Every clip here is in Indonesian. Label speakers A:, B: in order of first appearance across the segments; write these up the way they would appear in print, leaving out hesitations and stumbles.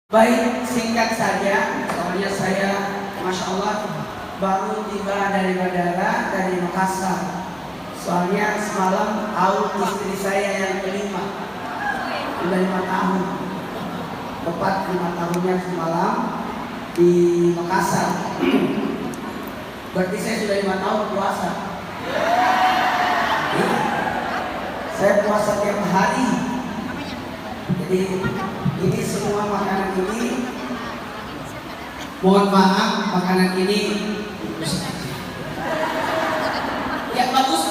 A: Baik, singkat saja, soalnya saya Masya Allah baru tiba dari bandara dari Makassar. Soalnya semalam out istri saya yang kelima, sudah 5 tahun, tepat 5 tahunnya semalam di Makassar. Berarti saya sudah 5 tahun puasa. Saya puasa tiap hari. Jadi ini semua makanan ini, mohon maaf, makanan ini ya bagus,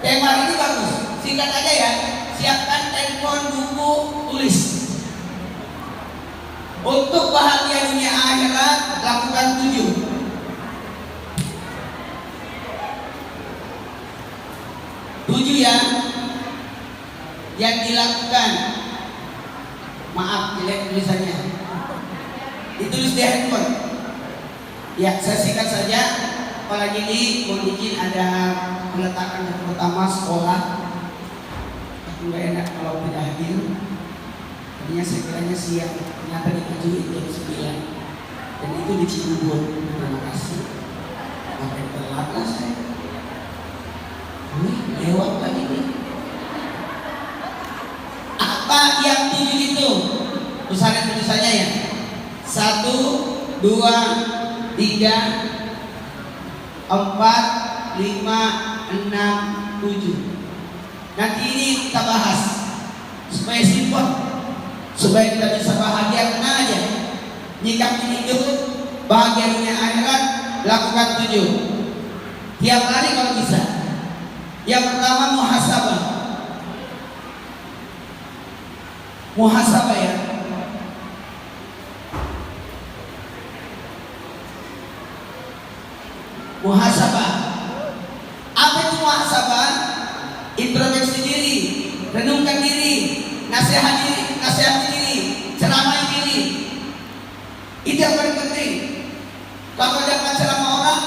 A: tema ini bagus, singkat aja ya. Siapkan handphone, buku, tulis. Untuk bahagia dunia akhirat lakukan 7. Ya, yang dilakukan. Maaf, jelek tulisannya. Ditulis di handphone. Ya, saya singkat saja. Apalagi ini mohon izin ada peletakan yang pertama sekolah. Aku nggak enak kalau tidak hadir. Tadinya saya kiranya siang, ternyata ditujuin jam 9. Dan itu di Cibubur. Terima kasih. Makin telat lah saya. Lewat lagi nih. Apa yang 7 itu? Tulisannya ya. 1, 2, 3, 4, 5, 6, 7. Nanti ini kita bahas supaya simpel, supaya kita bisa bahagia. Tenang aja. Nyikapi hidup bahagia dunia akhirat, lakukan 7 tiap hari kalau bisa. Yang pertama muhasabah. Muhasabah ya. Muhasabah. Apa itu muhasabah? Introspeksi diri, renungkan diri, nasihati diri, ceramah diri. Itu yang paling penting. Kalau dapat ceramah orang,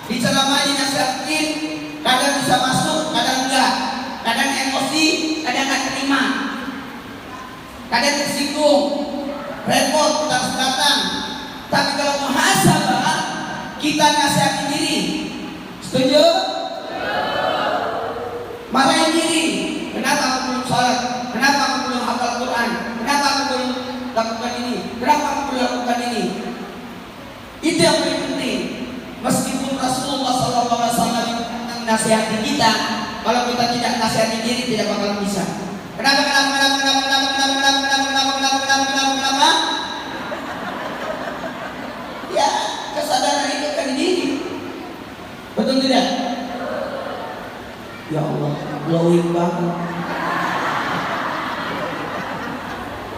A: diceramah dinasihatin, kadang bisa masuk, kadang enggak, kadang emosi, kadang enggak terima, kadang tersinggung, repot, harus datang. Tapi kalau muhasabah, kita nasihati diri. Setuju? Marahin diri. Kenapa aku belum sholat? Kenapa aku belum hafal Quran? Kenapa aku belum lakukan ini? Kenapa aku belum lakukan ini? Itu yang paling penting. Meskipun Rasulullah SAW nasihati kita, kalau kita tidak nasihati diri tidak bakal bisa. Kenapa? Ya, kesadaran itu kan di diri. Betul tidak? Ya Allah, glowing banget.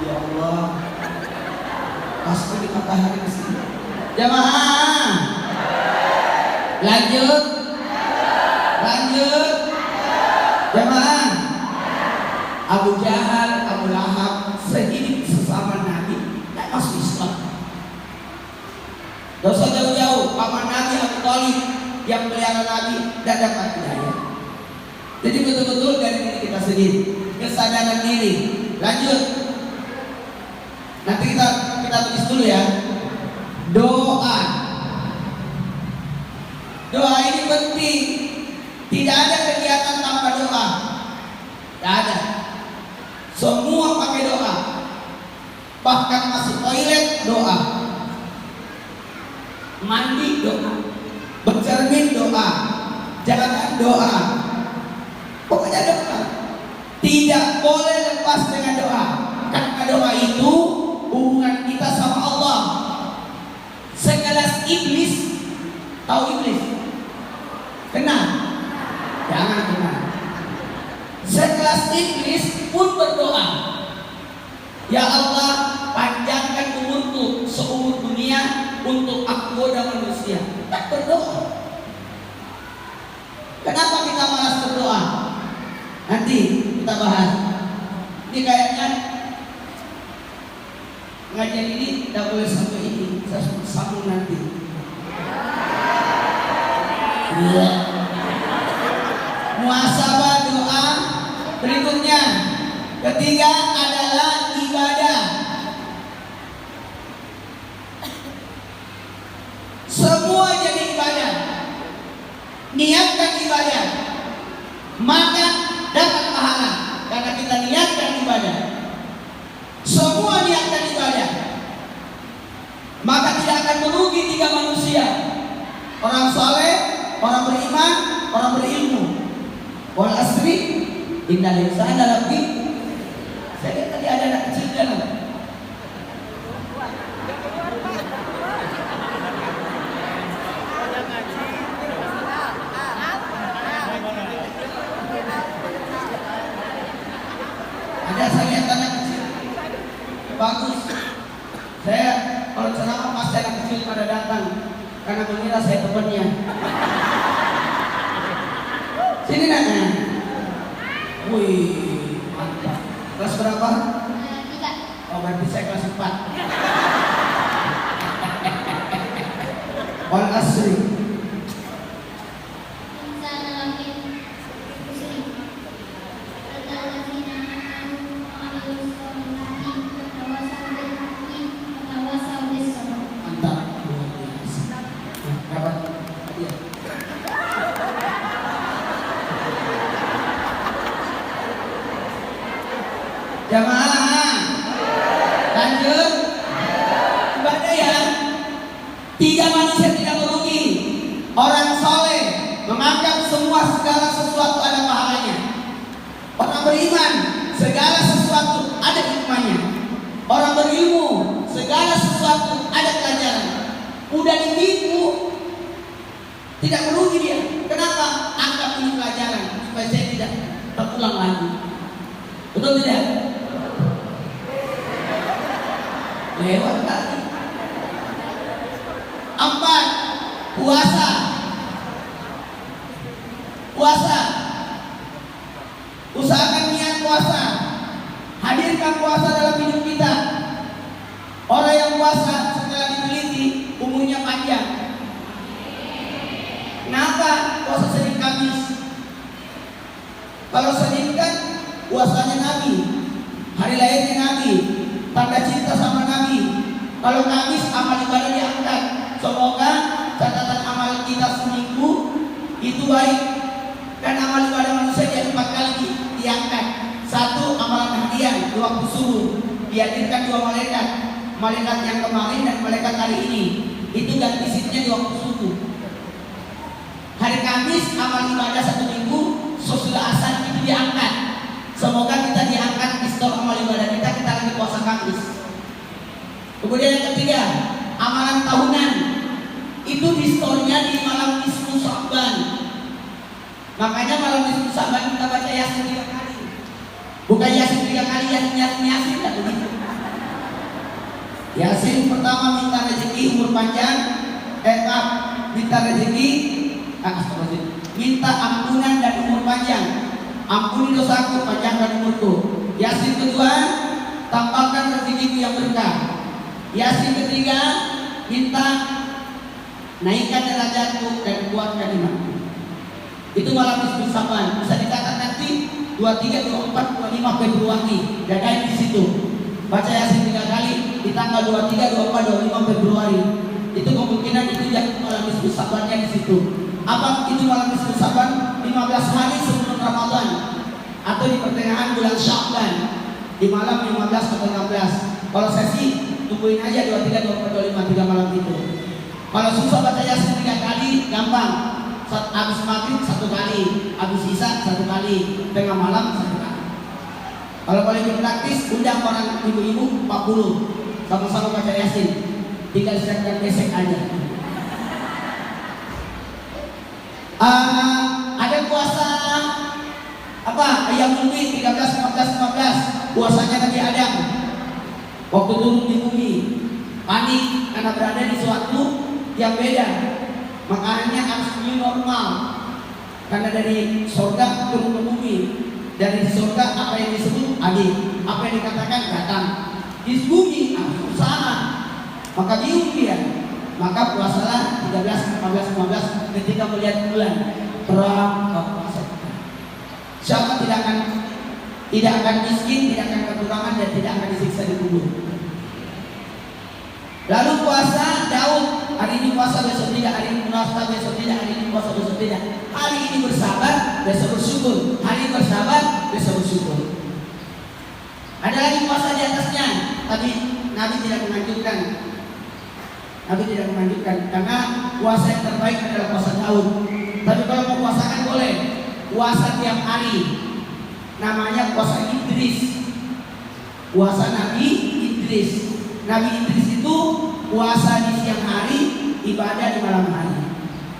A: Ya Allah, pasti di matahari kesini. Jamaah, lanjut. Jamaah. Abu Jahal, Abu Lahab sehidup sesama Nabi dan masuk Islam. Dosa jauh-jauh, paman Nabi Abu Thalib yang pelihara Nabi dan dapat hidayah. Jadi betul-betul dari diri kita sendiri, kesadaran diri. Lanjut. Nanti kita tulis dulu ya. Doa. Doa ini penting. Tidak ada kegiatan tanpa doa. Tidak ada. Semua pakai doa. Bahkan masuk toilet doa. Mandi doa. Bercermin doa. Jalan doa. Pokoknya doa. Tidak boleh lepas dengan doa. Karena doa itu hubungan kita sama Allah. Sekelas iblis. Tahu iblis? Kenal? Jangan kenal. Sekelas iblis pun berdoa. Ya Allah, panjangkan umurku seumur dunia untuk aku dan manusia. Tak berdoa. Kenapa kita malas berdoa? Nanti kita bahas. Ini kayaknya pengajian ini tidak boleh satu ini, saya sambung nanti. Iya. Muhasabah doa. Berikutnya, ketiga adalah ibadah. semua jadi ibadah. Niatkan ibadah, maka dapat pahala karena kita niatkan ibadah. Semua niatkan ibadah, maka tidak akan merugi tiga manusia: orang saleh, orang beriman, orang berilmu. Wal asri innal insana lafi. Saya lihat tadi ada anak kecil di dalam. Ada saya lihat anak kecil. Bagus. Saya kalau ceramah pasti anak kecil pada datang karena mengira saya temannya. Sini nak. Wih, mantap. Kelas berapa? 3. Oh, berarti saya kelas 4. Wal asri. Jamaah, lanjut. Ibadah ya. Tiga manusia tidak merugi. Orang soleh menganggap segala sesuatu ada pahalanya. Orang beriman, segala sesuatu ada hikmahnya. Orang berilmu, segala sesuatu ada pelajaran. Udah ditipu, tidak merugi dia. Kenapa? Anggap ini pelajaran supaya saya tidak terulang lagi. Betul tidak? Lewat lagi. 4. Puasa. Usahakan niat puasa. Hadirkan puasa dalam hidup kita. Orang yang puasa setelah diteliti umurnya panjang. Kenapa? Puasa Senin Kamis. Kalau Senin kan puasanya Nabi, hari lahirnya Nabi, tanda cinta sama Nabi. Kalau Kamis amal ibadah diangkat. Semoga catatan amal kita seminggu itu baik. Dan amal ibadah manusia dia 4 kali diangkat. 1 amalan harian, 2 waktu subuh. Dihadirkan 2 malaikat. Malaikat yang kemarin dan malaikat hari ini. Itu ganti shiftnya 2 waktu subuh. Hari Kamis amal ibadah 1 minggu sesudah asar itu diangkat. Semoga kita diangkat di store amal ibadah kita lagi puasa Kamis. Kemudian yang ketiga, amalan tahunan. Itu di store-nya di malam nisfu Sya'ban. Makanya malam nisfu Sya'ban kita baca Yasin 3 kali. Bukan Yasin 3 kali, Yasin tak begitu. Yasin pertama minta rezeki umur panjang, minta rezeki, minta ampunan dan umur panjang. Ampuni dosaku, panjangkan umurku. Yasin kedua, tambahkan rezekiku yang berkah. Yasin ketiga, minta naikkan derajatku dan kuatkan imanku. Itu malam nisfu Sya'ban. Bisa dicatat nanti 23, 24, 25 Februari. Jagain di situ. Baca Yasin 3 kali di tanggal 23, 24, 25 Februari. Itu kemungkinan itu yang malam nisfu Sya'bannya di situ. Apa itu malam nisfu Sya'ban? 15 hari sebelum Ramadan atau di pertengahan bulan Sya'ban, di malam 15 atau 16. Kalau saya sih tungguin aja 23, 24, 25 3 malam itu. Kalau susah baca Yasin 3 kali gampang. Habis maghrib 1 kali, habis isya 1 kali, tengah malam 1 kali. Kalau boleh praktis, undang orang ibu-ibu 40 sama-sama baca Yasin. Tinggal siapkan besek aja. Ada puasa ayam bumi 13, 14, 15. Puasanya Nabi Adam waktu turun di bumi, panik karena berada di suatu yang beda. Makanannya harus new normal karena dari surga turun ke bumi. Dari surga apa yang disebut adil, apa yang dikatakan datang. Di bumi harus usaha, maka bingung dia. Maka puasalah 13, 14, 15 ketika melihat bulan terang puasa. Siapa tidak akan miskin, tidak akan kekurangan dan tidak akan disiksa di kubur. Lalu puasa Daud hari ini puasa besok tidak, hari ini puasa besok tidak, hari ini puasa besok tidak. Hari ini bersabar, besok bersyukur. Hari ini bersabar, besok bersyukur. Ada lagi puasa di atasnya, tapi Nabi tidak menganjurkan. Nabi tidak menganjurkan karena puasa yang terbaik adalah puasa Daud. Tapi kalau mau puasakan boleh, puasa tiap hari. Namanya puasa Idris. Puasa Nabi Idris. Nabi Idris itu puasa di siang hari, ibadah di malam hari.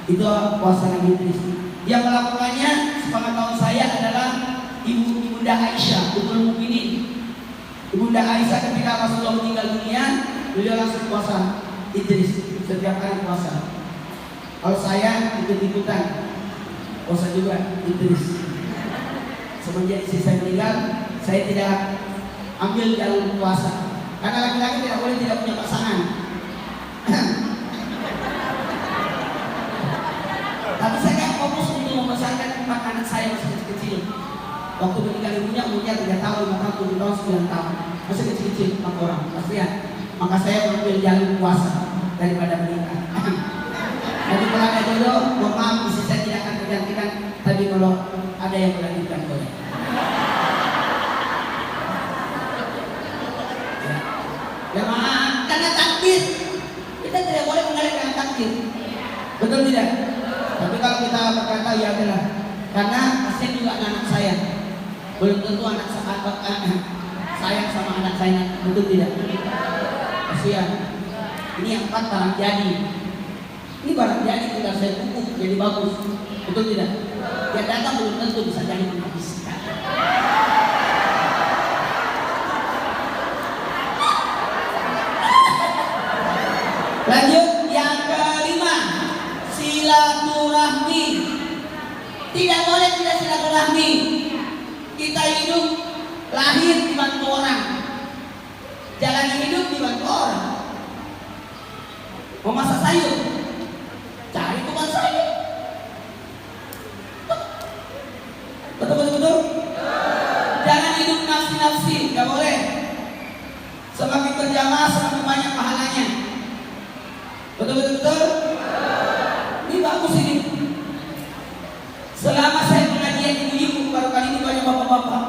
A: Itu puasa Nabi Idris. Yang melakukannya sepengetahuan saya adalah Ibunda Aisyah, Ummul Mukminin. Ibunda Aisyah ketika Rasulullah meninggal dunia, beliau langsung puasa Idris, setiap hari puasa. Kalau saya ikut-ikutan puasa juga Idris. Semenjak istri saya meninggal, saya tidak ambil jalur puasa. Karena laki-laki tidak boleh tidak punya pasangan. Tapi saya kan fokus untuk membesarkan 4 anak saya masih kecil-kecil. Waktu meninggal ibunya umurnya 3 tahun, 5 tahun, 7 tahun, 9 tahun. Masih kecil-kecil 4 orang. Kasihan. Maka saya mengambil jalur puasa daripada menikah. Jadi kalau ada jodoh, mohon maaf, istri saya tidak akan tergantikan. Tapi kalau ada yang melanjutkan boleh. Ya maaf, karena takdir. Kita tidak boleh mengalir dengan takdir. Betul tidak? Tapi kalau kita berkata ya adalah karena kasihan juga anak saya. Belum tentu anak sayang sama anak saya, betul tidak? Kasihan. Ini yang 4 barang jadi. Ini barang jadi tinggal saya pupuk jadi bagus. Betul tidak? Dia datang belum tentu bisa jadi penghabis. Lanjut yang kelima, silaturahmi. Tidak boleh tidak silaturahmi. Kita hidup lahir dibantu orang, jalan hidup dibantu orang. Mau masak sayur, cari tukang sayur. Betul. Jangan hidup nafsi-nafsi, nggak boleh. Semakin berjamaah semakin banyak pahalanya. Betul. Ini bagus ini. Selama saya pengajian ibu-ibu, baru kali ini banyak bapak-bapak.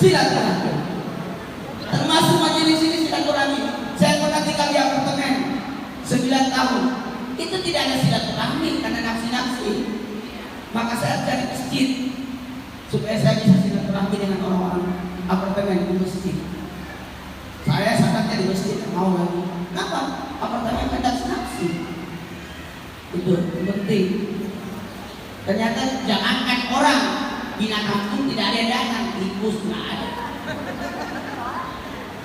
A: Silaturahmi. Termasuk majelis ini silaturahmi. Saya pernah tinggal di apartemen 9 tahun. Itu tidak ada silaturahmi karena nafsi-nafsi. Maka saya cari masjid supaya saya bisa silaturahmi dengan orang-orang apartemen di masjid. Saya sangatnya di masjid, mau lagi. Kenapa? Apartemen kan nafsi. Itu penting. Ternyata jangankan orang, binatang pun tidak ada yang datang, tikus nggak ada.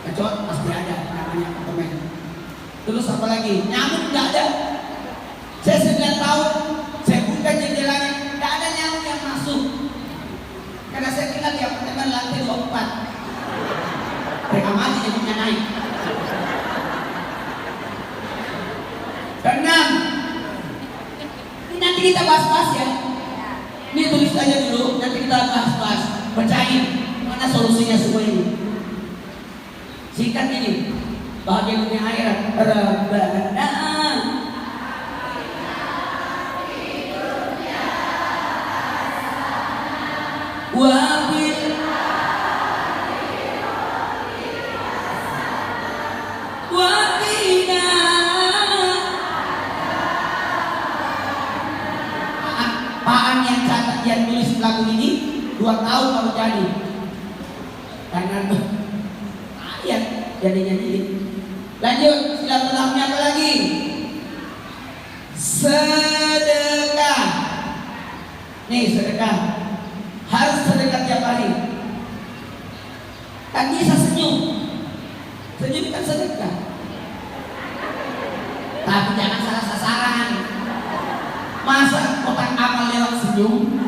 A: Kecuali pasti ada namanya apartemen. Terus apa lagi? Nyamuk nggak ada. Saya 9 tahun, saya buka jendelanya, nggak ada nyamuk yang masuk. Karena saya tinggal di apartemen lantai 24. Mereka mati jadinya naik. Keenam, ini nanti kita bahas-bahas ya. Ini tulis aja dulu, nanti kita bahas-bahas. Bacain mana solusinya semua ini. Singkat ini, bahagia dunia akhirat. Rabbana wa bil Paan yang catat yang tulis lagu ini 2 tahun baru jadi. Karena ayat jadinya ini. Lanjut, silaturahmi apa lagi? Sedekah. Nih sedekah. Harus sedekah tiap hari. Kan bisa senyum. Senyum kan sedekah. Tapi jangan salah sasaran. Masa kotak amal lewat senyum?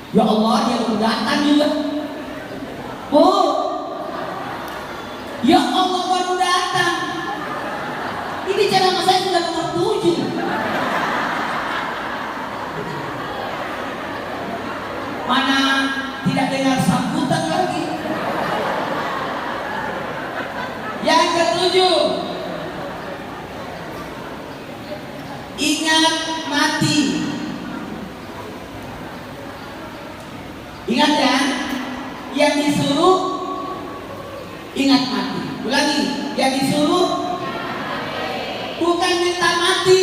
A: Ya Allah, dia baru datang juga. Bu, ya Allah baru datang. Ini ceramah saya sudah nomor 7. Mana tidak dengar sambutan lagi. Ingat ya, yang disuruh ingat mati. Ulangi, yang disuruh bukan minta mati.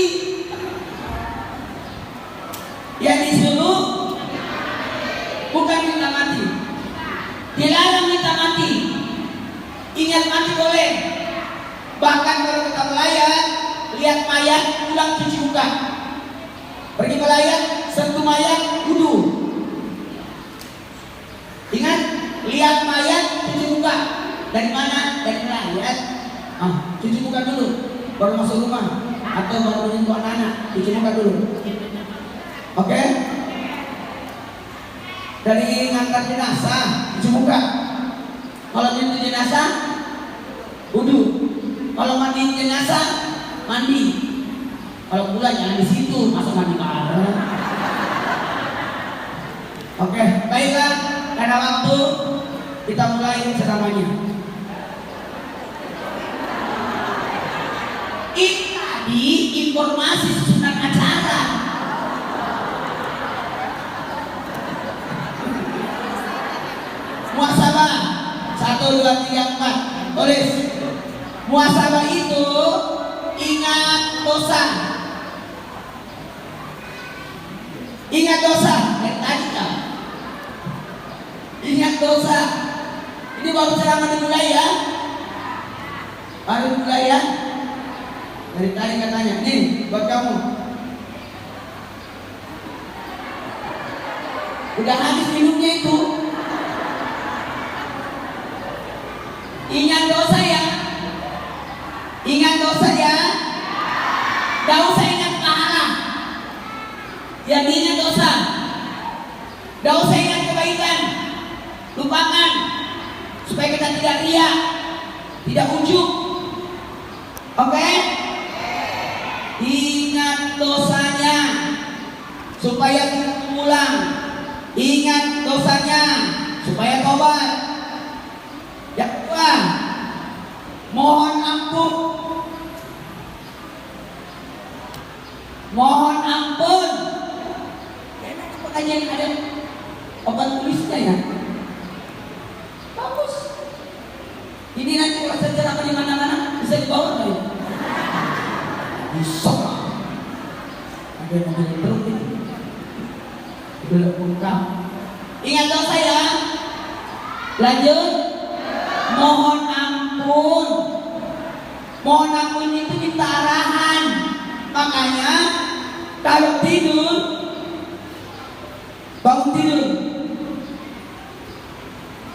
A: Yang disuruh bukan minta mati. Dilarang minta mati. Ingat mati boleh. Bahkan kalau kita melayat, lihat mayat, pulang cuci muka. Pergi melayat, sentuh mayat, wudu. Ingat, lihat mayat, cuci muka. Dari mana? Dari melayat. Cuci muka dulu, baru masuk rumah atau baru menyentuh anak-anak, cuci muka dulu. Oke? Dari ngantar jenazah, cuci muka. Kalau menyentuh jenazah, wudu. Kalau mandi jenazah, mandi. Kalau pula jangan di situ, masa mandi bareng. Oke, baiklah. Karena waktu kita mulai ceramahnya. Ini tadi informasi susunan acara. Muhasabah 1, 2, 3, 4. Tulis. Muhasabah itu ingat dosa. Ingat dosa. Dari tadi kan. Ingat dosa. Ini baru ceramah dimulai ya. Baru dimulai ya. Dari tadi katanya, nih buat kamu. Udah habis minumnya itu. Ingat dosa ya. Ingat dosa ya. Gak usah ingat pahala. Yang ingat dosa. Gak usah ingat kebaikan. Lupakan. Supaya kita tidak riya, tidak ujub. Oke? Ingat dosanya supaya tidak mengulang. Ingat dosanya supaya tobat. Yang kedua, mohon ampun. Mohon ampun. Enak pertanyaan ada obat tulisnya ya. Bagus. Ini nanti kalau saya ceramah di mana-mana bisa dibawa nggak ya? Bisa. Ada yang mau terus ini. Belum buka. Ingat dosa ya. Lanjut. Mohon ampun. Mohon ampun itu minta arahan. Makanya kalau tidur, bangun tidur,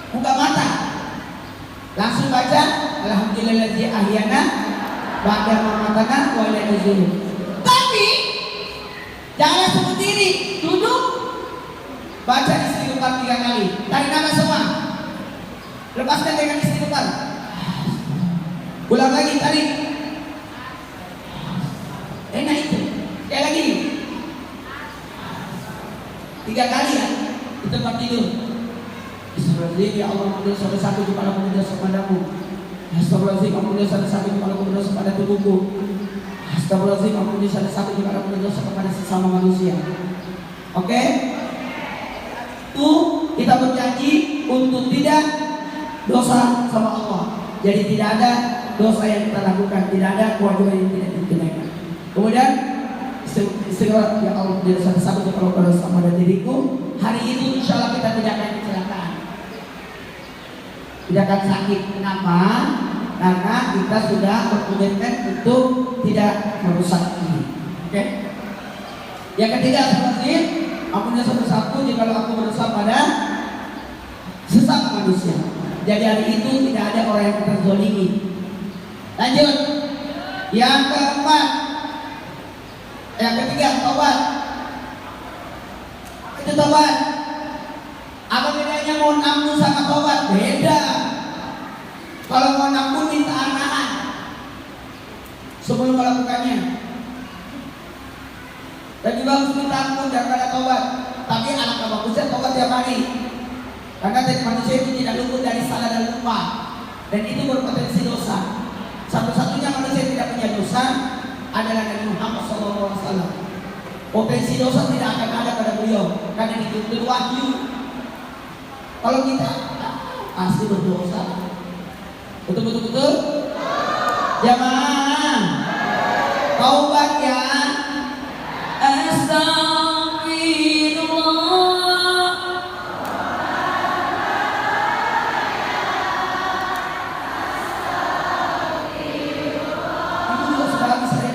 A: buka mata, langsung baca Alhamdulillahilladzi ahyana ba'da ma amatana wa ilaihi nusyur. Tapi jangan seperti ini, duduk, baca istighfar 3 kali. Tarik nafas semua. Lepaskan dengan istighfar. Ulang lagi, tarik. Enak itu. Sekali lagi. 3 kali ya di tempat tidur. Astagfirullahaladzim, ya Allah, ampuni dosa dosaku kepada dosa kepadamu. Astagfirullahaladzim, ampuni dosa dosaku kepada dosa pada tubuhku. Astagfirullahaladzim, ampuni dosa dosaku kepada dosa kepada sesama manusia. Oke? Itu kita berjanji untuk tidak dosa sama Allah. Jadi tidak ada dosa yang kita lakukan, tidak ada kewajiban yang tidak ditunaikan. Kemudian segera ya Allah, dosa dosaku kepada dosa pada diriku. Hari itu insya Allah kita tidak akan kecelakaan, tidak akan sakit. Kenapa? Karena kita sudah berkomitmen untuk tidak merusak ini. Oke? Yang ketiga, seperti ampuni dosa-dosaku jika aku berdosa pada sesama manusia. Jadi hari itu tidak ada orang yang terzolimi. Lanjut. Yang keempat, yang ketiga, tobat. Itu tobat. Apa bedanya mohon ampun sama tobat? Beda. Kalau mohon ampun minta arahan sebelum melakukannya. Dan juga harus minta ampun daripada tobat. Tapi alangkah bagusnya tobat tiap hari. Karena manusia itu tidak luput dari salah dan lupa. Dan itu berpotensi dosa. Satu-satunya manusia yang tidak punya dosa adalah Nabi Muhammad SAW. Potensi dosa tidak akan ada pada beliau karena dituntut wahyu. Kalau kita pasti berdosa. Betul betul betul. Jamaah, taubat ya. Astagfirullah. Itu juga sudah habis saya.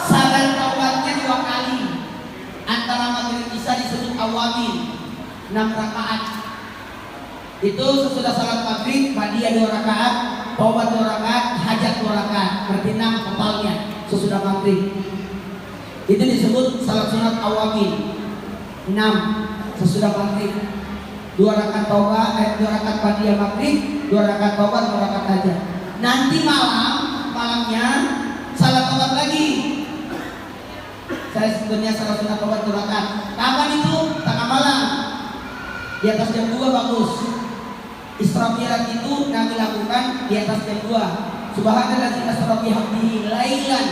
A: Salat taubatnya 2 kali. Antara maghrib isya disebut awabin 6 rakaat. Itu sesudah salat maghrib ba'diyah 2 rakaat, taubat 2 rakaat, hajat 2 rakaat. Berarti 6 totalnya sesudah maghrib. Itu disebut salat sunat awabin 6 sesudah maghrib. 2 rakaat taubat, 2 rakaat ba'diyah maghrib, 2 rakaat taubat, 2 rakaat hajat. Nanti malamnya salat taubat lagi. Saya sebenarnya salat sunat taubat 2 rakaat. Kapan itu? Tengah malam. Di atas jam 2 bagus. Isra Mi'raj itu Nabi lakukan di atas jam 2. Subhanallah asra bi hamdihi lailan.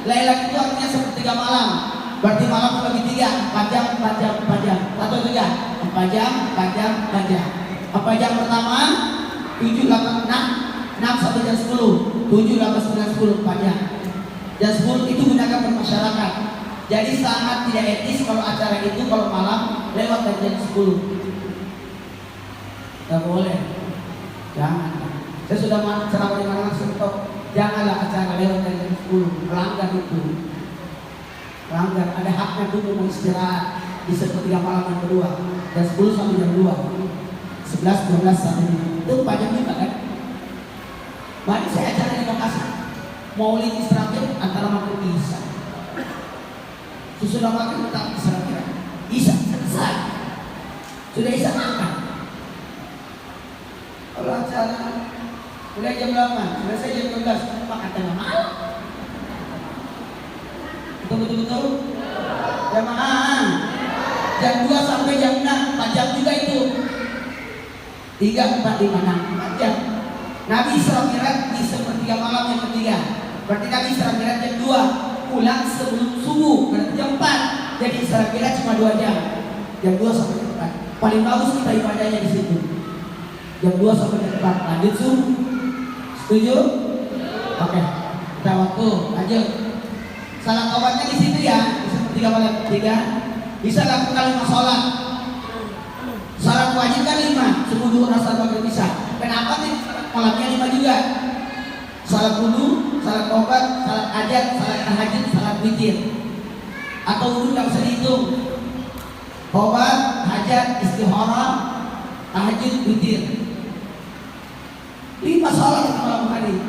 A: Lailan itu artinya sepertiga malam. Berarti malam bagi 3, 4 jam, 4 jam, 4 jam. Atau 3, 4 jam, 4 jam, 4 jam. Apa jam pertama? 7, 8, 6 sampai jam 10. 7, 8, 9, 10, 4 jam. Jam 10 itu gunakan bermasyarakat. Jadi sangat tidak etis kalau acara itu kalau malam lewat dari jam 10. Tidak boleh. Jangan. Saya sudah ceramah di mana-mana stop. Janganlah acara lewat dari jam 10. Melanggar itu. Melanggar. Ada haknya dulu mau istirahat di sepertiga malam yang kedua. Jam 10 sampai jam 2. 11, 12 sampai 5. Itu 4 jam juga kan? Mari saya acara di Makassar. Maulid Israfil antara maghrib isya. Sesudah maghrib tetap Israfil. Isya selesai. Sudah isya makan. Kalau acara mulai jam 8, selesai jam 12, makan tengah malam. Betul. Jamaah. Jam 2 sampai jam 6, 4 jam juga itu. 3, 4, 5, 6, 4 jam. Nabi Isra Mi'raj di sepertiga malam yang ketiga. Berarti Nabi Isra Mi'raj jam 2, pulang sebelum subuh. Berarti jam 4. Jadi Isra Mi'raj cuma 2 jam. Jam 2 sampai jam 4. Paling bagus kita ibadahnya di situ. Jam 2 sampai jam 4. Lanjut subuh. Setuju? Oke. Kita waktu. Lanjut. Salat taubatnya di situ ya. Di sepertiga malam ketiga. Bisa lakukan 5 sholat. Salat wajib kan 5. Subuh, duhur, asar, maghrib, isya. Kenapa nih malamnya 5 juga? Salat wudu, salat taubat, salat hajat, salat tahajud, salat witir. Atau wudu tidak usah dihitung. Taubat, hajat, istikharah, tahajud, witir. 5 salat malam hari.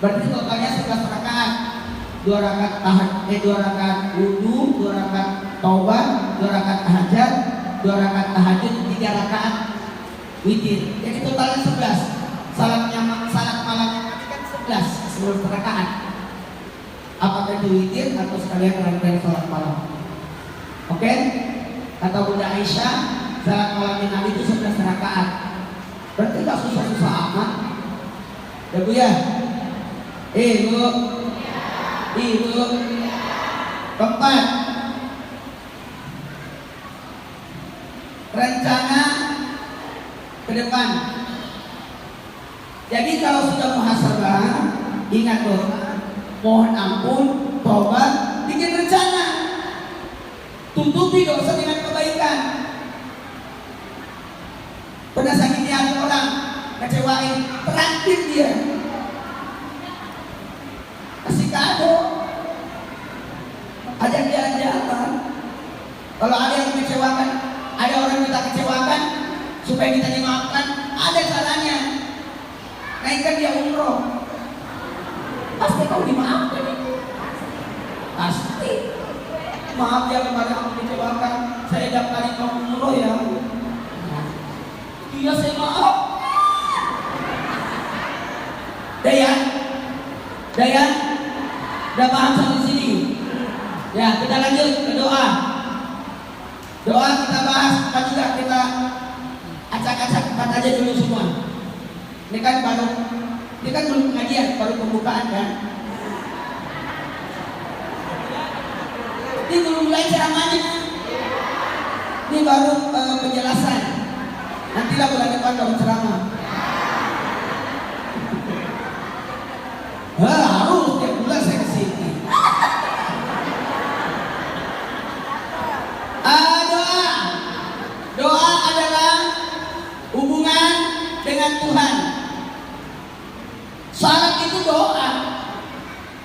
A: Berarti totalnya 11 rakaat. 2 rakaat tahajud, 2 rakaat wudu, 2 rakaat taubat, 2 rakaat hajat, 2 rakaat tahajud, 3 rakaat witir. Jadi totalnya 11. Salat malamnya kan 11 rakaat. Apakah itu witir atau sekalian rangkaian salat malam? Oke? Kata Bunda Aisyah, salat malamnya Nabi itu 11 rakaat. Berarti gak susah-susah amat. Ya Bu ya? Bu. Ibu. Keempat. Rencana ke depan. Jadi kalau sudah muhasabah, ingat doa, mohon ampun, tobat, bikin rencana. Tutupi dosa dengan kebaikan. Pernah sakiti hati orang, kecewain, traktir dia. Kasih kado. Ajak jalan-jalan. Kalau ada yang mengecewakan, ada orang yang kita kecewakan, supaya kita dimaafkan, ada caranya. Naikkan dia umroh. Pasti kau dimaafkan itu. Pasti. Maaf ya kemarin aku kecewakan, saya daftarin kau umroh ya. Iya saya maaf. Dayan, udah paham sampai sini? Ya, kita lanjut ke doa. Doa kita bahas, apa juga kita acak-acak aja dulu semua. Ini kan belum pengajian, baru pembukaan kan. Ini belum mulai ceramahnya. Ini baru penjelasan. Nantilah bulan depan baru ceramah. Harus tiap bulan saya kesini. Doa adalah hubungan dengan Tuhan. Salat itu doa.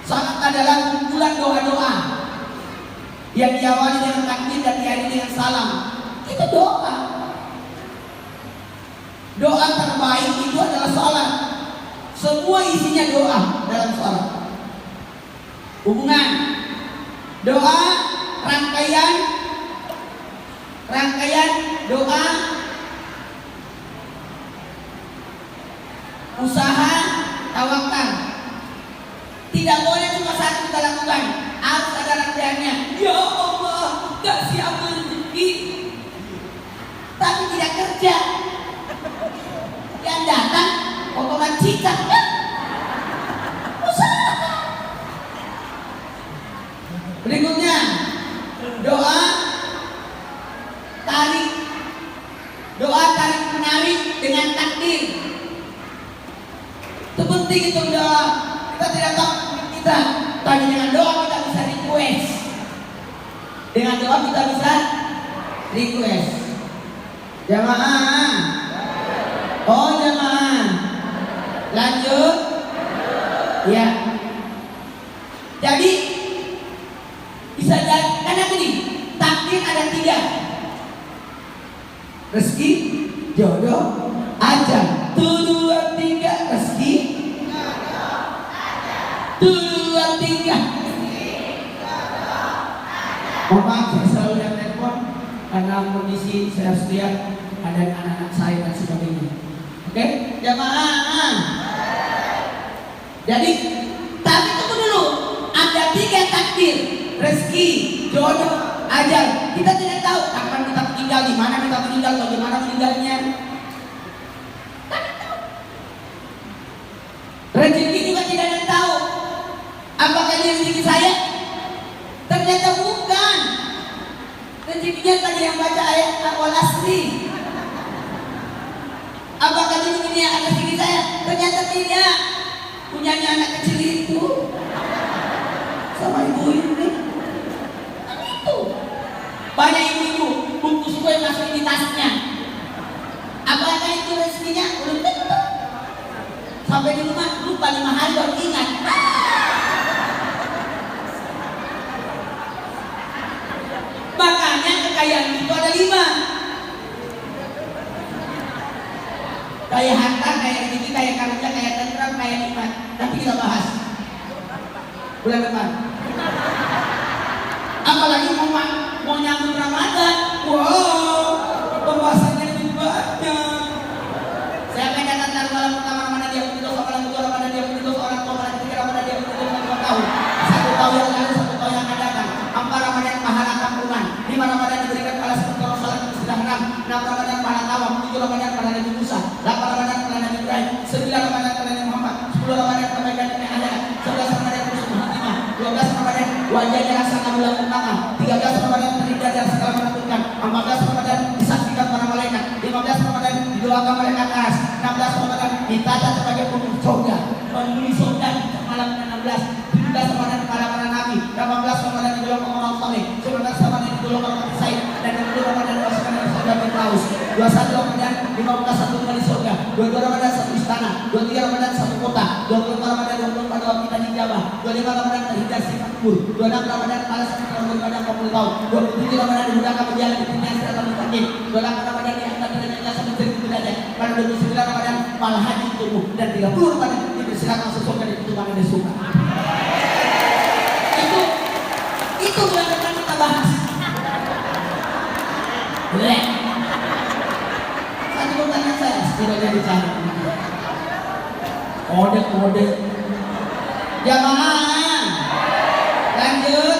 A: Salat adalah kumpulan doa-doa yang diawali dengan takbir dan diakhiri dengan salam. Itu doa. Doa terbaik itu adalah salat. Semua isinya doa dalam salat. Hubungan, doa, rangkaian doa, usaha, tawakal. Tidak boleh cuma satu kita lakukan, harus ada rangkaiannya. Ya Allah, kasih aku rezeki, tapi tidak kerja. Yang datang potongan cicak, usaha. Berikutnya, doa tarik menarik dengan takdir. Itu penting itu doa. Kita tidak tahu kita, tapi dengan doa kita bisa request. Dengan doa kita bisa request. Jamaah. Oh jamaah. Lanjut. Ya. Jadi bisa jadi karena begini, takdir ada 3. Rezeki, jodoh, ajal. 1, 2, 3, rezeki, jodoh, ajal. 1, 2, 3. Mohon maaf, saya selalu lihat telepon karena kondisi saya harus lihat ada anak-anak saya dan sebagainya. Oke, jamaah. Jadi, tapi tunggu dulu. Ada 3 takdir, rezeki, jodoh, ajal. Kita tidak tahu kapan kita meninggal, di mana kita meninggal, bagaimana meninggalnya. Rezeki juga tidak ada yang tahu. Apakah ini rezeki saya? Ternyata bukan. Rezekinya tadi yang baca ayat awal asli. Apakah ini yang ada rezeki saya? Ternyata tidak. Punyanya anak kecil itu sama ibu ini. Itu banyak ibu-ibu bungkus kue masuk di tasnya. Apakah itu rezekinya? Belum tentu. Sampai di rumah lupa 5 hari baru ingat. Makanya kekayaan itu ada 5. Kaya harta, kaya rezeki, kaya karunia, kaya tentram, kaya nikmat. Nanti kita bahas bulan depan. Apalagi mau nyambut Ramadan. Wow, pembahasannya lebih banyak. Saya akan catat malam pertama Ramadan dia berdoa, malam kedua Ramadan dia berdoa, orang tua malam ketiga Ramadan dia berdoa 2 tahun. 1 tahun yang lalu, 1 tahun yang akan datang. 4 Ramadan pahala kampungan, 5 Ramadan diberikan pahala seperti orang salat yang sudah 6 Ramadan pahala tawaf, 7 Ramadan pahala Nabi Musa, 8 Ramadan pahala Nabi Ibrahim, 9 Ramadan pahala Nabi Muhammad, 10 Ramadan kebaikan yang ada, 11 Ramadan musuh Fatimah, 12 Ramadan wajahnya rasa bulan pertama, 13 Ramadan terhindar dari segala menakutkan, 14 Ramadan disaksikan para malaikat, 15 Ramadan didoakan malaikat aras, 16 Ramadan dicatat sebagai penghuni surga, penghuni surga malam 16, 17 Ramadan para nabi, 18 Ramadan digolongkan orang saleh, 19 Ramadan digolongkan orang said, dan 20 Ramadan dimasukkan dalam surga Firdaus, 21 Ramadan 15 satu rumah di surga, 22 Ramadan 1 istana, 23 Ramadan 1 kota, 24 Ramadan 24 doa kita dijabah, 25 Ramadan terhindar sifat kubur, 26 Ramadan pahala 1 tahun daripada 40 tahun, 27 Ramadan dimudahkan berjalan di dunia serta mustaqim, 28 Ramadan diangkat derajatnya sampai 1000 derajat, pada 29 Ramadan pahala haji tubuh, dan 30 Ramadan dipersilakan masuk surga di pintu mana dia suka. Itu bulan depan kita bahas. Boleh. Satu pertanyaan saya setidaknya bicara. Kode. Jamaah. Lanjut.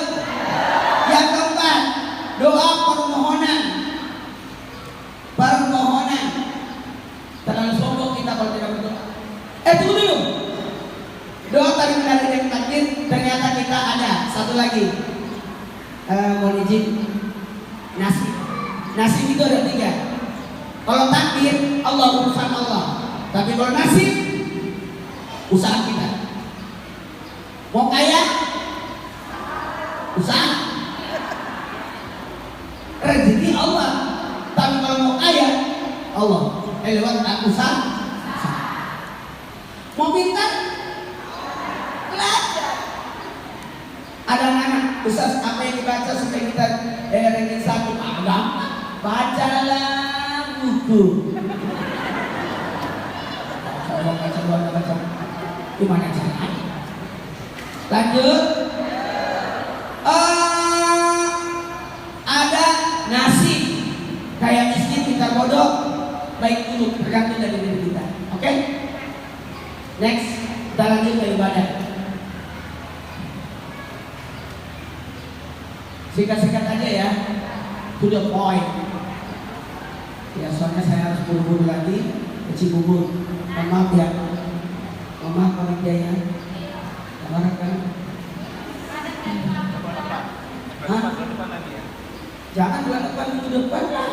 A: satu lagi. Mohon izin. Nasib. Nasib itu ada 3. Kalau takdir, Allah urusan Allah. Tapi kalau nasib, usaha kita. Mau kaya, usaha. Rezeki Allah. Tapi kalau mau kaya, Allah. Lewat usaha. Mau pintar, belajar. Ada anak, Ustaz, apa yang dibaca supaya kita ranking 1? Gampang. Bacalah buku. Baca. Gimana caranya? Lanjut. Ada nasib. Kayak miskin, kita bodoh, baik dulu, tergantung dari diri kita. Oke? Next, kita lanjut ke ibadah. Singkat-singkat aja ya, to the point. Ya, soalnya saya harus buru-buru lagi ke Cibubur. Maaf ya, maaf panitia ya. Kemarin kan? Hah? Jangan bulan depan, minggu depan lah.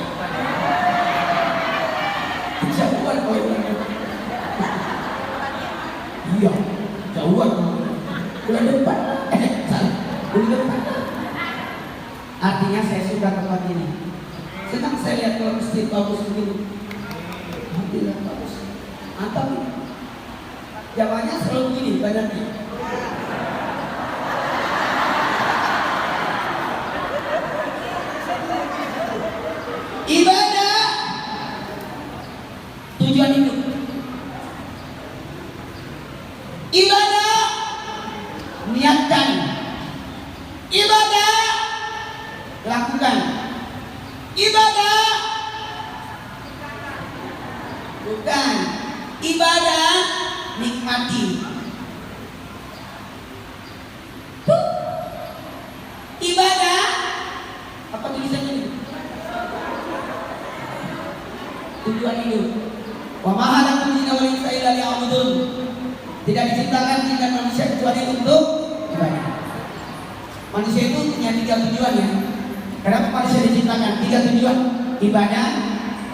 A: Jauhan kalau bulan depan. Iya, jauhan bulan depan. Salah, bulan depan. Artinya saya suka tempat ini. Senang saya lihat kalau masjid bagus begini. Alhamdulillah bagus. Mantap. Jawabannya selalu gini badannya. Ibadah tujuan hidup. Ibadah niatkan. Ibadah lakukan. Ibadah bukan. Ibadah nikmati. Ibadah apa tulisannya ini? Tujuan hidup. Wa ma khalaqtul jinna wal insa illa liya'budun. Tidak diciptakan jin dan manusia kecuali untuk ibadah. Manusia itu punya 3 tujuan ya. Kenapa manusia diciptakan? 3 tujuan. Ibadah,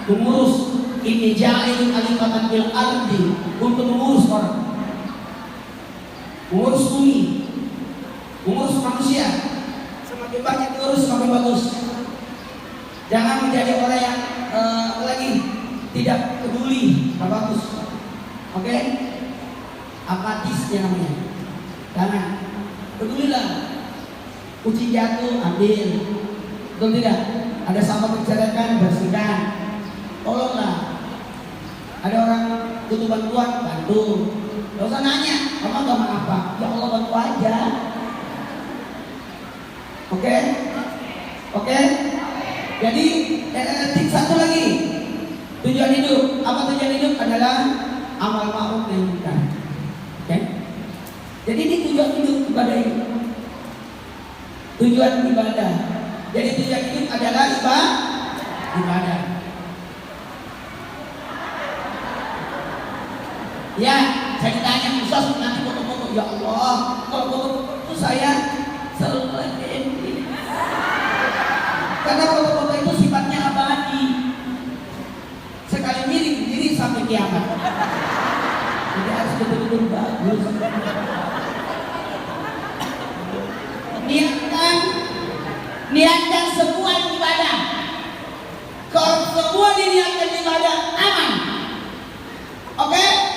A: mengurus. Ini ja'ilun alimatan bil ardi, untuk mengurus orang, mengurus bumi, mengurus manusia. Semakin banyak diurus semakin bagus. Jangan menjadi orang yang lagi tidak peduli, tak bagus. Oke? Apatis ya namanya. Jangan pedulilah. Kucing jatuh, ambil. Betul tidak? Ada sampah berserakan, bersihkan. Tolonglah. Ada orang butuh bantuan, bantu. Gak usah nanya, kamu agama apa? Ya Allah bantu aja. Oke? Oke? Jadi tip satu lagi. Tujuan hidup. Apa tujuan hidup? Adalah amal ma'ruf nahi munkar. Oke? Jadi ini tujuan hidup, ibadah hidup. Tujuan ibadah. Jadi tujuan hidup adalah ibadah. Ya, saya ditanya, Ustaz nanti foto-foto. Ya Allah, kalau foto-foto itu saya selalu ini. Karena foto-foto itu sifatnya abadi. Sekali miring diri sampai kiamat. Jadi harus betul-betul bagus. Niatkan semua ibadah. Kalau semua diniatkan ibadah, aman. Oke?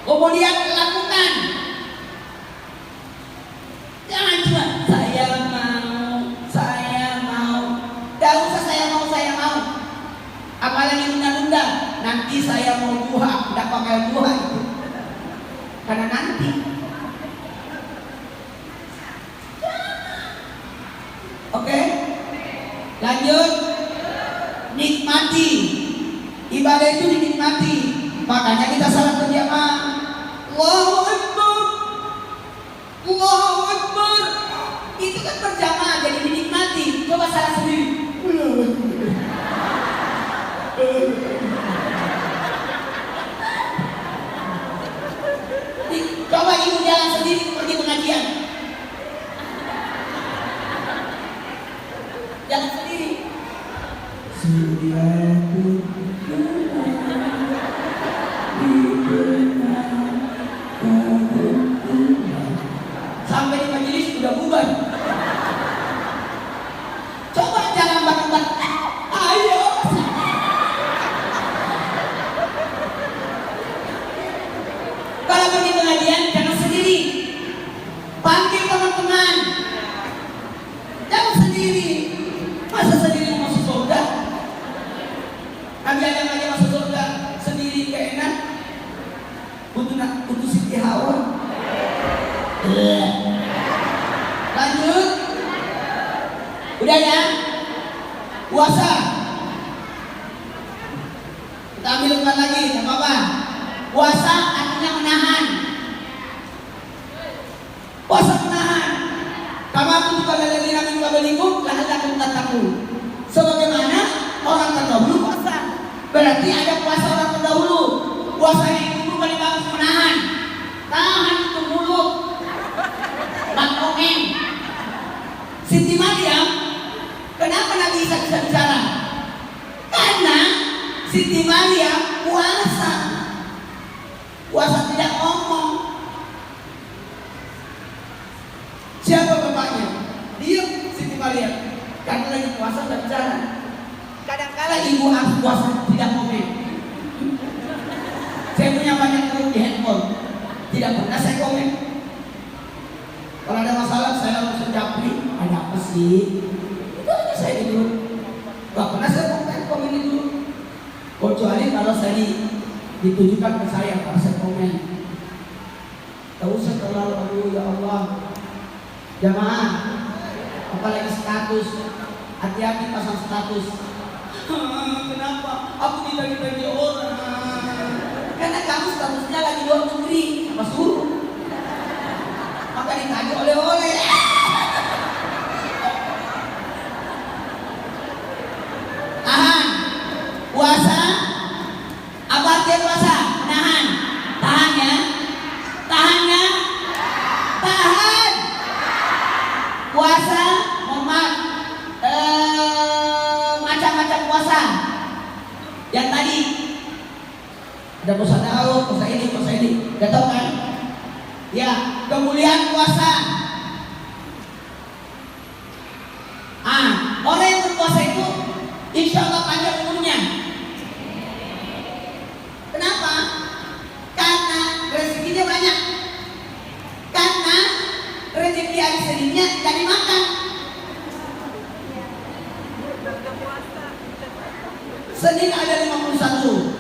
A: Kemudian lakukan. Jangan cuma saya mau. Tidak usah saya mau. Apalagi nunda-nunda. Nanti saya mau duha. Tidak pakai duha itu. Karena nanti. Oke? Lanjut. Nikmati. Ibadah itu dinikmati. Makanya kita salat berjamaah. Allahu Akbar. Allahu Akbar. Itu kan berjamaah jadi dinikmati. Coba salat sendiri. Coba ibu jalan sendiri pergi pengajian. jangan sendiri. Suriaku sampai di majelis udah bubar. Coba jangan bareng-bareng. Ayo. Kalau pergi pengajian jangan sendiri. Panggil teman-teman. Jangan sendiri. Masa sendiri mau masuk surga? Nabi Adam aja masuk surga sendiri gak enak. Butuh Siti Hawa. Lanjut. Udah ya? Puasa. Kita ambilkan lagi, gak apa-apa. Puasa artinya menahan. Puasa menahan. Kama kuntum alladzina min qablikum la'allakum tattaqun. Sebagaimana orang terdahulu puasa. Berarti ada puasa orang terdahulu. Puasa yang itu paling bagus menahan. Tahan itu mulut. Bangkongeng. Siti Maryam, kenapa Nabi Isa bisa bicara? Karena Siti Maryam puasa. Puasa tidak ngomong. Siapa bapaknya? Diam Siti Maryam. Karena lagi puasa tidak bicara. Kadang-kala ibu harus puasa tidak komen. Saya punya banyak grup di handphone. Tidak pernah saya komen. Kalau ada masalah saya langsung japri. Ada apa sih? Itu aja saya di grup. Gak pernah saya komen itu. Kecuali kalau saya ditujukan ke saya, kalau saya komen. Tak usah terlalu, aduh ya Allah. Jamaah, apalagi status. Hati-hati pasang status. Kenapa? Aku tidak dibagi orang. Karena kamu statusnya lagi luar negeri, apa suruh? Maka ditagih oleh-oleh. Tahan. Puasa. Apa artinya puasa? Nahan. Tahan ya. Tahan ya. Tahan. Puasa. Macam-macam puasa. Yang tadi ada puasa Daud, puasa ini. Gak tau kan? Ya, kemuliaan puasa. Orang yang berpuasa itu insya Allah panjang umurnya. Kenapa? Karena rezekinya banyak. Karena rezeki hari Seninnya gak dimakan. Senin ada 51,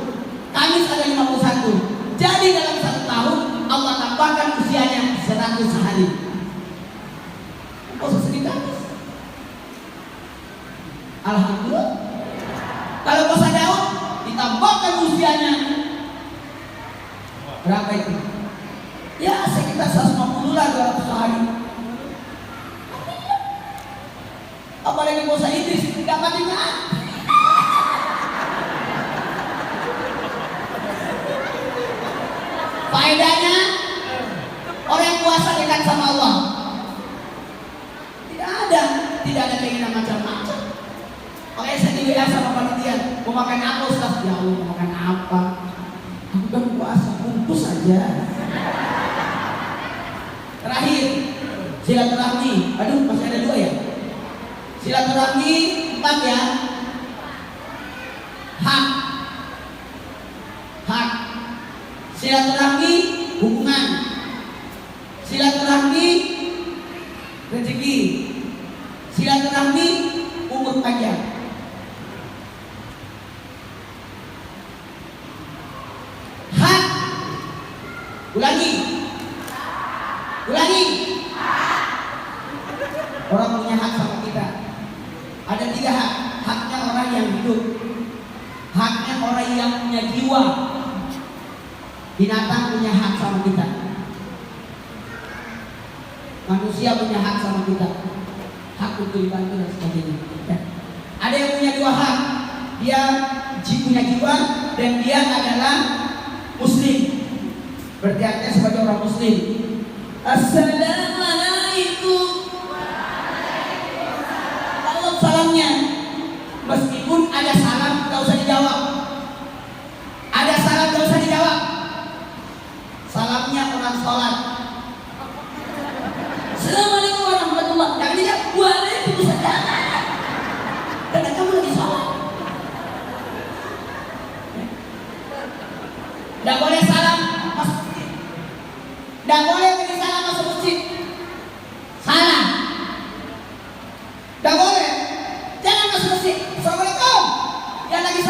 A: Kamis ada 51. Jadi dalam 1 tahun Allah tambahkan usianya 100 hari. Puasa Senin Kamis. Alhamdulillah. Kalau puasa Daud ditambahkan usianya berapa itu? Ya sekitar 150 lah 200 hari. Apalagi puasa Idris tidak mati-mati. Faedahnya orang yang puasa dekat sama Allah. Tidak ada keinginan macam-macam. Makanya saya di WA sama panitia, mau makan apa Ustaz? Ya Allah, mau makan apa? Aku kan puasa, bungkus saja. Terakhir, silaturahmi. Aduh, masih ada 2 ya. Silaturahmi 4 ya. Hak. Silaturahmi hubungan. Silaturahmi rezeki. Silaturahmi umur panjang. Hak. Ulangi. Orang punya hak sama kita. Ada 3 hak. Haknya orang yang hidup. Haknya orang yang punya jiwa. Binatang punya hak sama kita. Manusia punya hak sama kita. Hak untuk dibantu dan sebagainya. Ada yang punya 2 hak. Dia punya jiwa dan dia adalah Muslim. Berarti artinya sebagai orang Muslim. Assalamualaikum. Kalau salamnya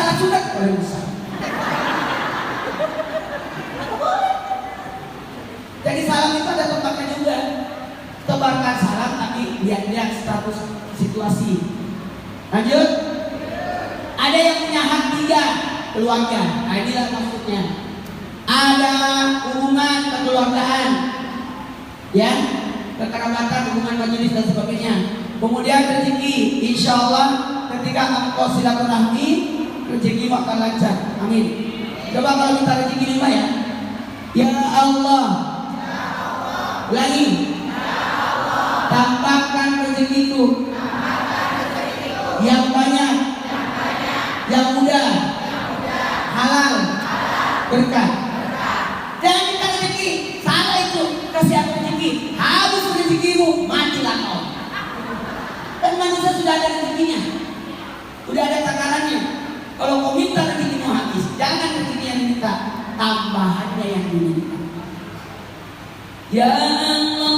A: salat sunat boleh Ustaz. Jadi salam itu ada tempatnya juga. Tebarkan salam tapi lihat-lihat status situasi. Lanjut. Ada yang punya hak 3, keluarga. Nah inilah maksudnya. Ada hubungan kekeluargaan, ya, kekerabatan, hubungan majelis dan sebagainya. Kemudian rezeki, insya Allah ketika engkau silaturahmi, rezekimu akan lancar. Amin. Coba kalau minta rezeki 5 ya. Ya Allah. Lagi. Tambahkan rezekiku yang banyak, yang mudah, halal, berkah. Jangan minta rezeki, salah itu. Kasih aku rezeki, habis rezekimu, matilah kau. Kan manusia sudah ada rezekinya, sudah ada takarannya. Kalau kau minta rezekimu habis, jangan rezeki yang diminta, tambahannya yang diminta. Ya Allah,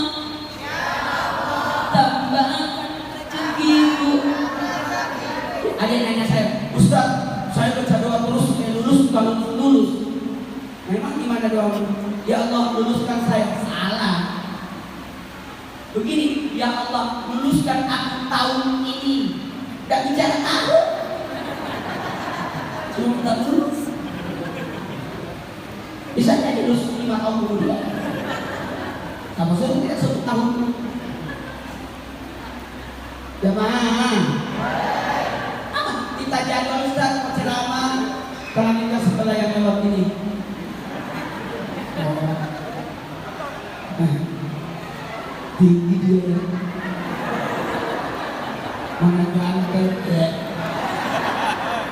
A: tambahkan rezekiku. Ada yang nanya saya, Ustaz, saya baca doa terus, saya lulus kalau lulus. Memang gimana doamu? Ya Allah, luluskan saya. Salah. Begini, ya Allah, luluskan aku tahun ini. Tidak bicara tahun, cuma minta lulus. Bisa jadi lulus 5 tahun kemudian. Sama suruh tidak 1 tahun. Jamaah. Kita jadwal Ustaz ceramah kalau kita setelah yang lewat ini. Tinggi dia, mana ganteng ya,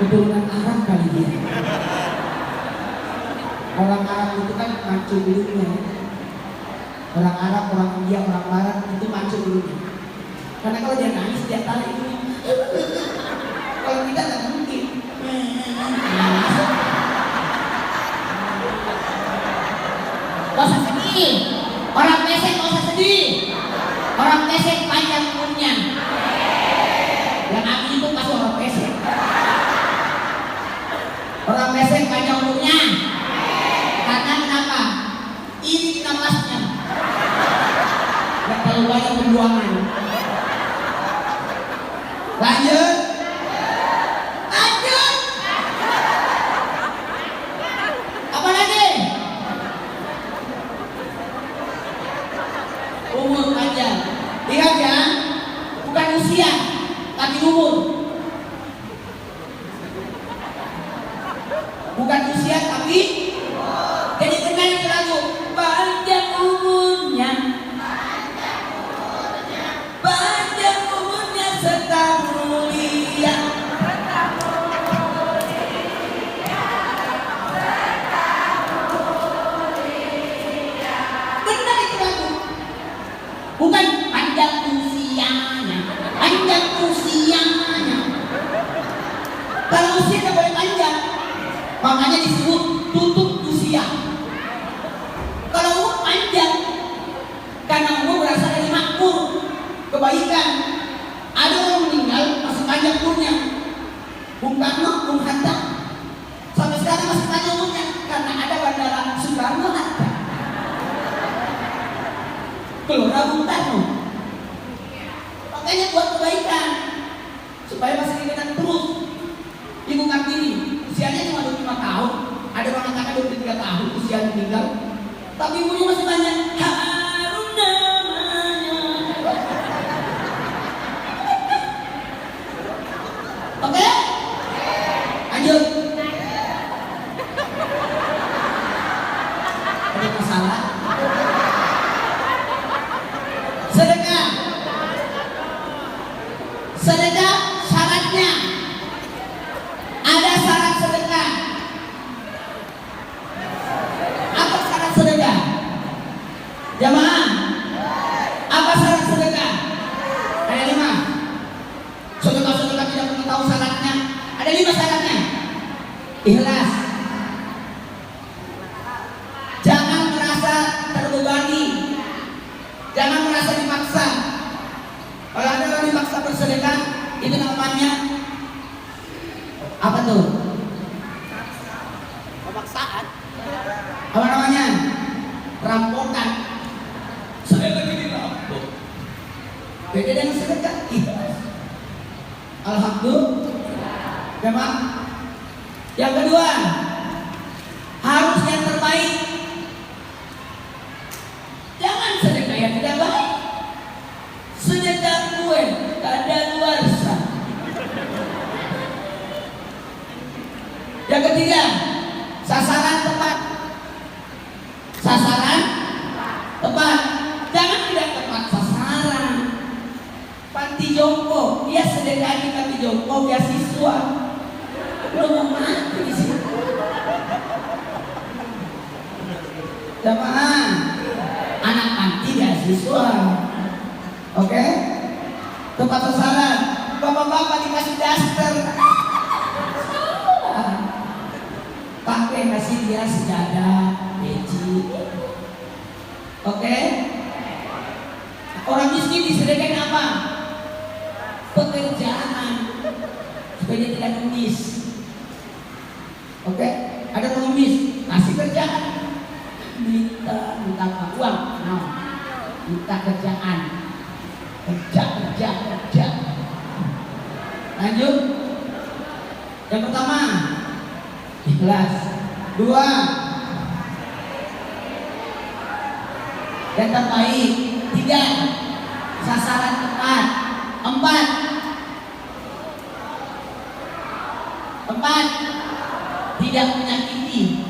A: keturunan Arab kali dia. Orang Arab itu kan mancung dulunya. Orang Arab, orang India, orang Barat itu mancung dulunya. Karena kalau dia nangis dia tarik itu. Kalau kita nggak mungkin. Gak usah sedih. Orang pesek gak usah sedih. Orang pesek panjang umurnya. Yang aku itu pasti orang pesek. Orang pesek panjang umurnya. Karena kenapa? Ini napasnya. Gak terlalu banyak perjuangan. Lanjut. Apa lagi? Umur panjang. Lihat ya, bukan usia, tapi umur. Bukan usia, tapi jadi kenal itu lagu. Panjang umurnya, panjang umurnya serta mulia. Benar itu lagu. Bukan panjang usianya, panjang usianya. Kalau usia tidak boleh panjang, makanya disebut tutup usia. Kalau umur panjang, karena umur berasal dari makmur, kebaikan. Ada orang meninggal masih panjang umurnya. Bung Karno, Bung Hatta, sampai sekarang masih panjang umurnya karena ada bandara Soekarno Hatta. Gelora Bung Karno. Makanya buat kebaikan supaya masih dikenang terus. Ibu Kartini usianya cuma 25 tahun, ada orang mengatakan 23 tahun usia meninggal, tapi ibunya masih banyak. Harum namanya. Oke? Lanjut. Ada masalah? Sedekah. Sedekah syaratnya. Ada syarat sedekah. Apa syarat sedekah? Jamaah. Apa syarat sedekah? Ada 5. Sedekah-sedekah tidak perlu tahu syaratnya. Ada 5 syaratnya. Ikhlas. Jangan merasa terbebani. Jangan merasa dipaksa. Kalau ada orang dipaksa bersedekah, itu namanya apa tuh? Alhamdulillah. Memang. Yang kedua, harus yang terbaik. Jangan sedekah yang tidak baik. Sedekah gue kadaluarsa. Yang ketiga, sasaran tepat. Sasaran tepat. Jangan tidak tepat sasaran. Panti jompo, dia sedekah di panti jompo beasiswa. Lu mau mati di sini. Jamaah, anak panti beasiswa. Oke? Tepat sasaran. Bapak-bapak dikasih daster. Pakai kasih dia sejadah, peci. Oke? Orang miskin disedekahkan apa? Pekerjaan supaya dia tidak ngemis. Oke? Ada pengemis, kasih kerjaan. Minta apa? Uang? No. Minta kerjaan. Kerja. Lanjut. Yang pertama, ikhlas. Dua, yang terbaik. Tiga, sasaran tepat. Empat, tidak menyakiti.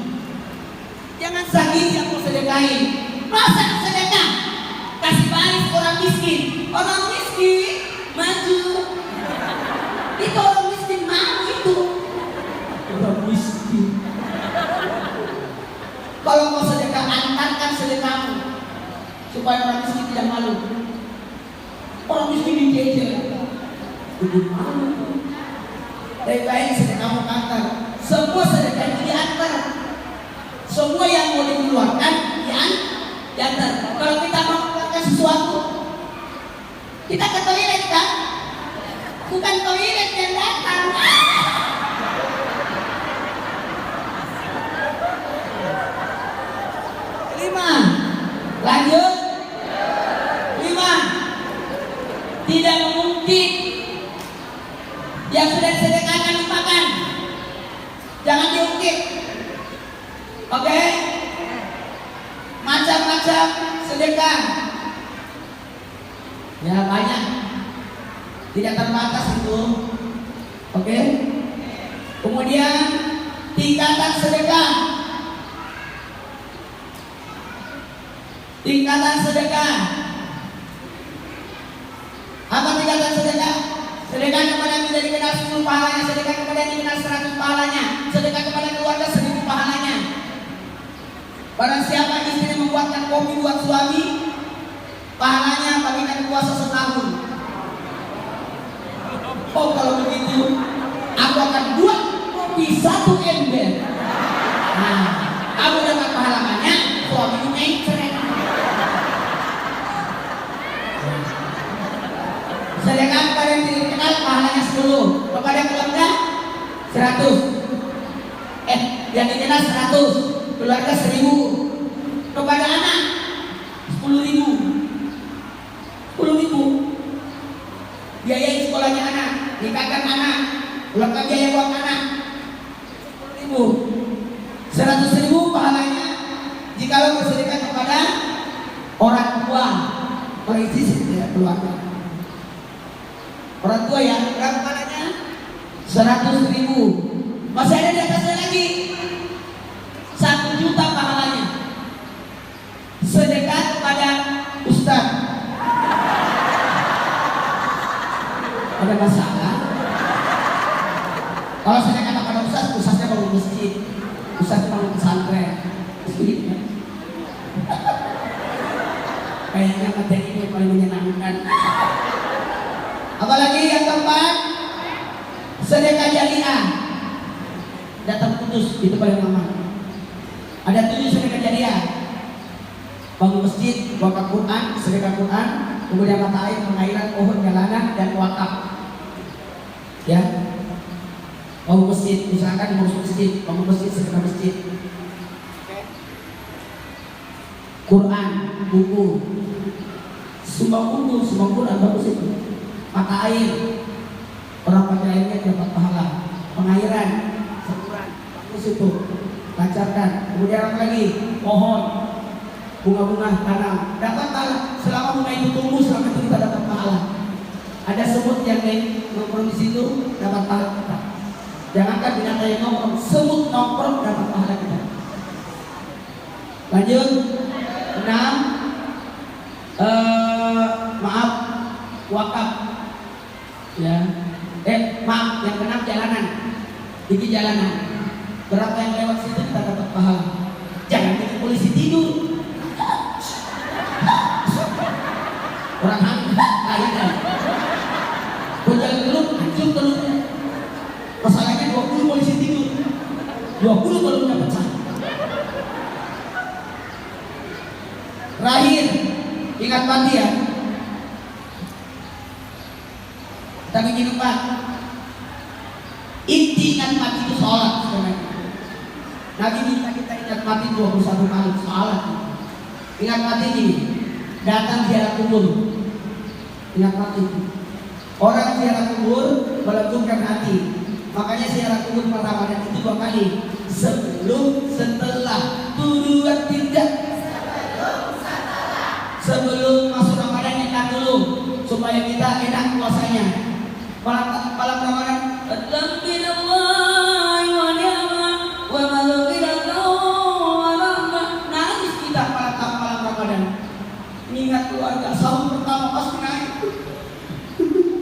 A: Jangan sakiti yang mau sedekahin. Masa sedekah kasih baris orang miskin. Orang miskin maju. Itu orang miskin mau itu. Orang miskin. Kalau mau sedekah, antarkan sedekahmu supaya orang miskin tidak malu. Orang miskin dijejer, jadi malu. Baik-baik sedekahmu antar. Semua sedekah itu diantar. Semua yang mau dikeluarkan diantar. Kalau kita mau mengeluarkan sesuatu, kita ke toilet kan? Bukan toilet yang datang. Lima, lanjut. Lima, tidak mengungkit yang sudah disedekahkan lupakan. Jangan diungkit. Oke? Macam-macam sedekah. Ya banyak. Tidak terbatas itu. Oke? Kemudian tingkatan sedekah. Tingkatan sedekah. Apa tingkatan sedekah? Sedekah kepada yang tidak dikenal 10 pahalanya, sedekah kepada yang dikenal 100 pahalanya, sedekah kepada keluarga 1000 pahalanya. Barang siapa istrinya membuatkan kopi buat suami, pahalanya bagikan puasa setahun. Oh kalau begitu, aku akan buat kopi 1 ember. Nah, kamu dapat pahala banyak, suamimu mencret. Sedekah kepada yang tidak dikenal pahalanya 10, kepada keluarga 100. Yang dikenal 100, keluarga 1000, kepada anak 10.000. 10.000. Biaya sekolahnya anak, nikahkan anak, keluarga biaya buat anak 10.000. 100.000 pahalanya jikalau bersedekah kepada orang tua, orang istri tidak keluarga. Orang tua ya, berapa pahalanya? 100.000. Masih ada di atasnya lagi 1 juta pahalanya. Sedekah kepada ustaz. Ada masalah? Kalau sedekah kepada ustaz, ustaznya bangun masjid, ustaznya bangun pesantren. Kayaknya materi ini paling menyenangkan. Apalagi yang keempat, sedekah jariah. Datang putus, itu paling aman. Ada 7 sedekah jariah. Bangun masjid, wakaf Quran, sedekah Quran, kemudian mata air, pengairan, pohon, jalanan, dan wakaf. Ya, bangun masjid, misalkan mau masjid, bangun masjid, sedekah masjid. Quran, buku, sumbang buku, sumbang Quran, bagus itu. Mata air, orang Orang pakai airnya dapat pahala. Pengairan, saluran, bagus itu, lancarkan. Kemudian apa lagi? Pohon, bunga-bunga tanam, dapat pahala. Selama bunga itu tumbuh, selama itu kita dapat pahala. Ada semut yang nongkrong di situ, dapat pahala kita. Jangankan binatang yang nongkrong, semut nongkrong dapat pahala kita. Lanjut. 6. Maaf, wakaf. Ya. Maaf, yang keenam jalanan. Ini jalanan. Berapa yang lewat situ kita dapat pahala. Jangan bikin polisi tidur. Orang hamil, akhirnya. Berjalan telur, hancur telurnya. Masalahnya 20 polisi tidur. 20 telurnya pecah. Terakhir, ingat mati ya. Tapi gini Pak, inti ingat mati itu sholat sebenarnya. Nabi minta kita ingat mati 21 kali sholat. Ingat mati ini, datang ziarah kubur. Ingat mati. Orang ziarah kubur melembutkan hati. Makanya ziarah kubur pertama dan itu 2 kali. Sebelum, setelah, tujuan tidak. Sebelum masuk Ramadan nyekat dulu supaya kita enak puasanya. Malam Ramadan, nangis kita malam Ramadan. Ingat keluarga, sahur pertama pasti naik.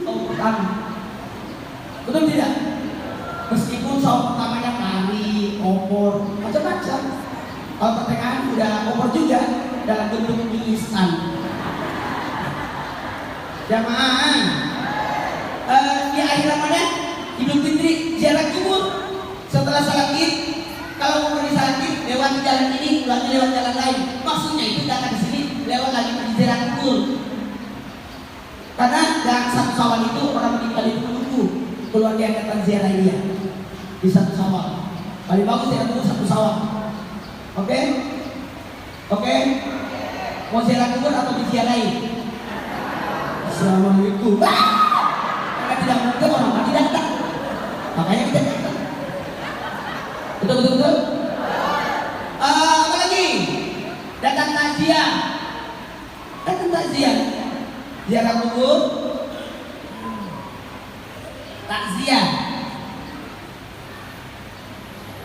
A: Sahur pertama, betul tidak? Meskipun sahur pertamanya kari, opor, macam-macam. Kalau pertengahan udah opor juga dalam bentuk mie instan. Jamaah, di akhir Ramadan, Idul Fitri, ziarah kubur. Setelah salat Id, kalau mau pergi salat Id, lewat jalan ini, pulangnya lewat jalan lain. Maksudnya itu datang ke sini, lewat lagi pergi ziarah kubur. Karena dalam 1 Syawal itu orang meninggal itu menunggu keluar diangkatan ziarah dia di 1 Syawal. Paling bagus ziarah kubur 1 Syawal. Oke? Oke? Mau ziarah kubur atau diziarahi? Assalamualaikum. Karena tidak mungkin orang mati datang. Makanya kita datang. Betul. Apa lagi? Datang takziah. Ziarah kubur. Takziah.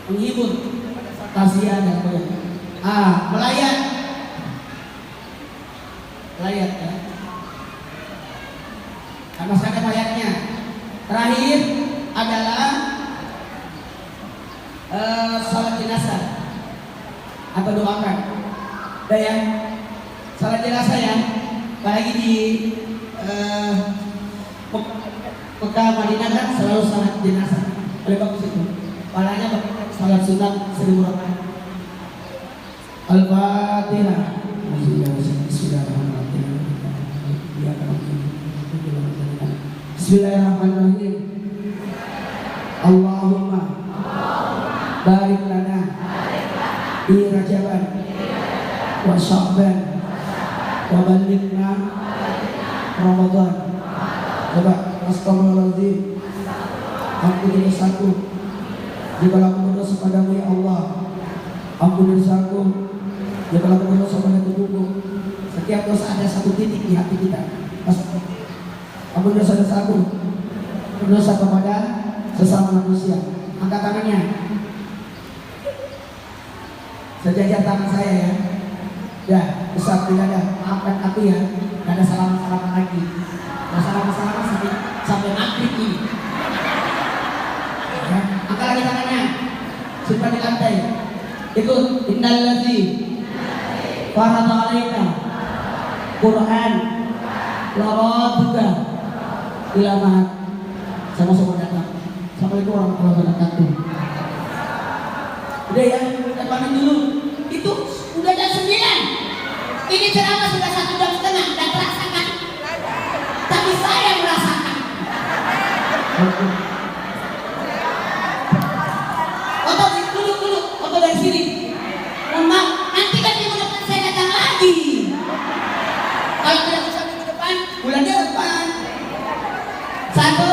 A: Menghibur. Takziah dan melayat. Melayat ya. Masih ada mayatnya. Terakhir adalah salat jenazah atau doakan. Udah ya, salat jenazah ya. Apalagi di Mekah Madinah kan selalu salat jenazah. Paling bagus itu. Palanya pakai salat sunat 1000 rakaat. Al-Fatihah. Bismillahirrahmanirrahim. Allahumma barik lana fi Rajaban wa Sya'ban wa ballighna Ramadan. Coba astagfirullahaladzim. Ampuni dosaku jika aku berdosa padamu ya Allah. Ampuni dosaku jika aku berdosa pada tubuhku. Setiap dosa ada 1 titik di hati kita. Ampun dosa-dosaku, berdosa kepada sesama manusia. Angkat tangannya. Sejajar tangan saya ya. Ya, Ustaz tidak ada. Maafkan aku ya. Tidak ada salaman-salaman lagi. Tidak salaman-salaman sampai maghrib ini. Ya, angkat lagi tangannya. Simpan di lantai. Ikut. Innalladzi farada alaina Quran laraduka ilamat. Sama-sama datang. Assalamualaikum warahmatullahi wabarakatuh. Udah ya, kita pamit dulu. Itu udah jam 9. Ini ceramah sudah 1 jam setengah. Dan terasakan. Tapi saya merasakan. Foto dulu. Foto dari sini. Mohon maaf, nanti kan minggu depan saya datang lagi. Kalau tidak bisa minggu depan, bulan depan. 1